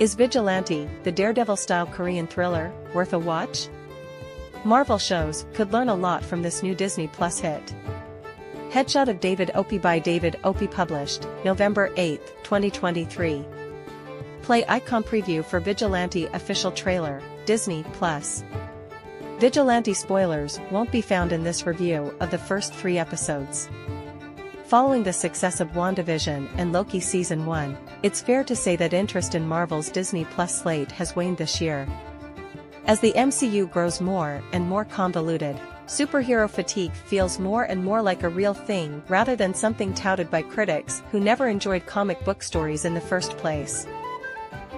Is Vigilante, the Daredevil-style Korean thriller, worth a watch? Marvel shows could learn a lot from this new Disney Plus hit. Headshot of David Opie by David Opie published, November 8, 2023. Play icon preview for Vigilante official trailer, Disney Plus. Vigilante spoilers won't be found in this review of the first 3 episodes. Following the success of WandaVision and Loki Season 1, it's fair to say that interest in Marvel's Disney Plus slate has waned this year. As the MCU grows more and more convoluted, superhero fatigue feels more and more like a real thing rather than something touted by critics who never enjoyed comic book stories in the first place.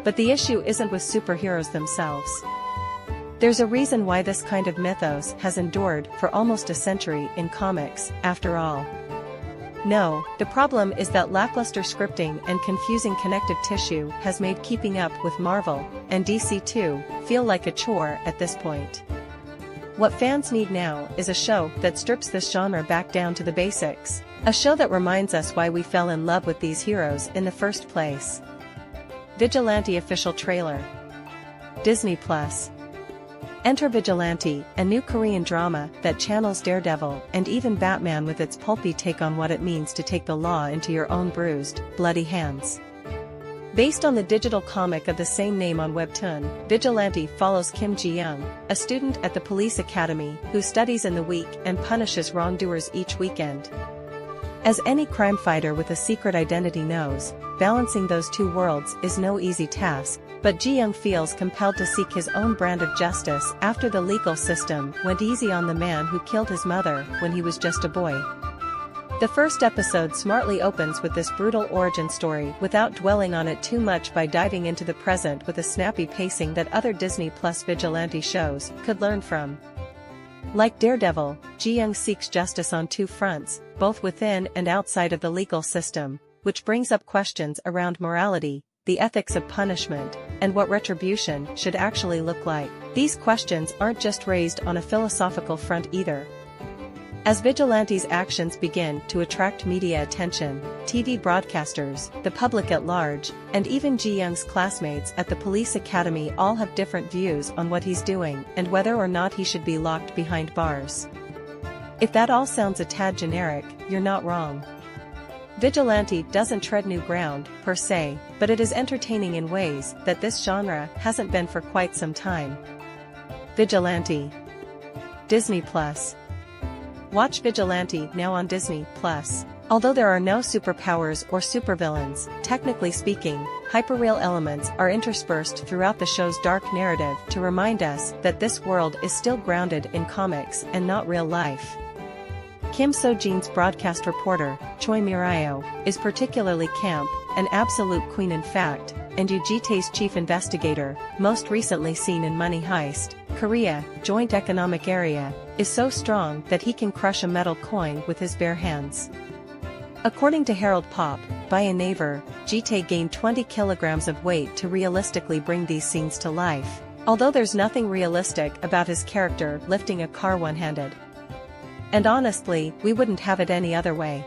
But the issue isn't with superheroes themselves. There's a reason why this kind of mythos has endured for almost a century in comics, after all. No, the problem is that lackluster scripting and confusing connective tissue has made keeping up with Marvel, and DC too, feel like a chore at this point. What fans need now is a show that strips this genre back down to the basics, a show that reminds us why we fell in love with these heroes in the first place. Vigilante official trailer. Disney Plus. Enter Vigilante, a new Korean drama that channels Daredevil and even Batman with its pulpy take on what it means to take the law into your own bruised, bloody hands. Based on the digital comic of the same name on Webtoon, Vigilante follows Kim Ji-young, a student at the police academy who studies in the week and punishes wrongdoers each weekend. As any crime fighter with a secret identity knows, balancing those two worlds is no easy task. But Ji-young feels compelled to seek his own brand of justice after the legal system went easy on the man who killed his mother when he was just a boy. The first episode smartly opens with this brutal origin story without dwelling on it too much by diving into the present with a snappy pacing that other Disney Plus Vigilante shows could learn from. Like Daredevil, Ji-young seeks justice on 2 fronts, both within and outside of the legal system, which brings up questions around morality, the ethics of punishment, and what retribution should actually look like. These questions aren't just raised on a philosophical front either. As Vigilante's actions begin to attract media attention, TV broadcasters, the public at large, and even Ji-young's classmates at the police academy all have different views on what he's doing and whether or not he should be locked behind bars. If that all sounds a tad generic, you're not wrong. Vigilante doesn't tread new ground, per se, but it is entertaining in ways that this genre hasn't been for quite some time. Vigilante. Disney Plus. Watch Vigilante now on Disney Plus. Although there are no superpowers or supervillains, technically speaking, hyperreal elements are interspersed throughout the show's dark narrative to remind us that this world is still grounded in comics and not real life. Kim So-jin's broadcast reporter, Choi Mirayo, is particularly camp, an absolute queen in fact, and Yoo Ji-tae's chief investigator, most recently seen in Money Heist, Korea, Joint Economic Area, is so strong that he can crush a metal coin with his bare hands. According to Harold Pop, by a neighbor, Ji-tae gained 20 kilograms of weight to realistically bring these scenes to life, although there's nothing realistic about his character lifting a car one-handed. And honestly, we wouldn't have it any other way.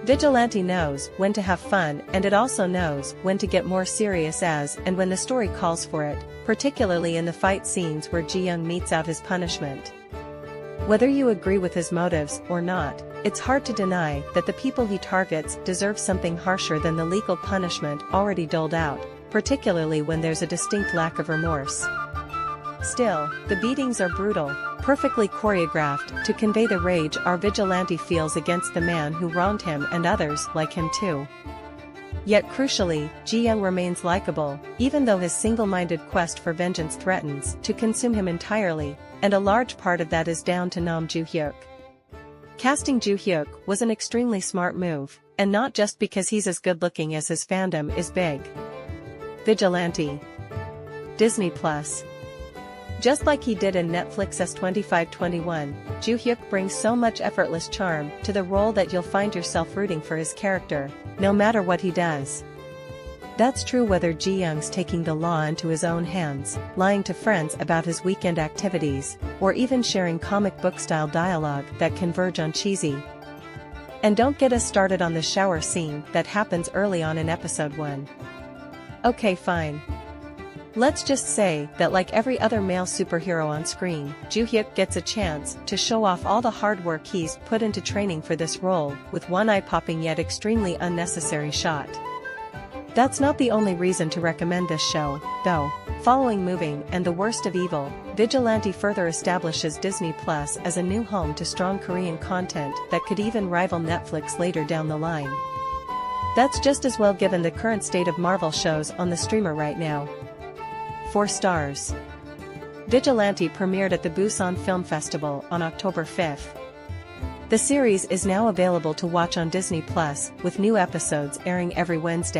Vigilante knows when to have fun, and it also knows when to get more serious as and when the story calls for it, particularly in the fight scenes where Ji-young metes out his punishment. Whether you agree with his motives or not, it's hard to deny that the people he targets deserve something harsher than the legal punishment already doled out, particularly when there's a distinct lack of remorse. Still, the beatings are brutal, perfectly choreographed to convey the rage our Vigilante feels against the man who wronged him and others like him too. Yet crucially, Ji-young remains likable, even though his single-minded quest for vengeance threatens to consume him entirely, and a large part of that is down to Nam Joo-hyuk. Casting Joo-hyuk was an extremely smart move, and not just because he's as good-looking as his fandom is big. Vigilante. Disney Plus. Just like he did in Netflix's 2521, Joo-hyuk brings so much effortless charm to the role that you'll find yourself rooting for his character, no matter what he does. That's true whether Ji-young's taking the law into his own hands, lying to friends about his weekend activities, or even sharing comic book-style dialogue that converge on cheesy. And don't get us started on the shower scene that happens early on in episode 1. Okay, fine. Let's just say that like every other male superhero on screen, Joo-hyuk gets a chance to show off all the hard work he's put into training for this role with one eye-popping yet extremely unnecessary shot. That's not the only reason to recommend this show, though. Following Moving and The Worst of Evil, Vigilante further establishes Disney Plus as a new home to strong Korean content that could even rival Netflix later down the line. That's just as well given the current state of Marvel shows on the streamer right now. 4 stars. Vigilante premiered at the Busan Film Festival on October 5th. The series is now available to watch on Disney Plus, with new episodes airing every Wednesday.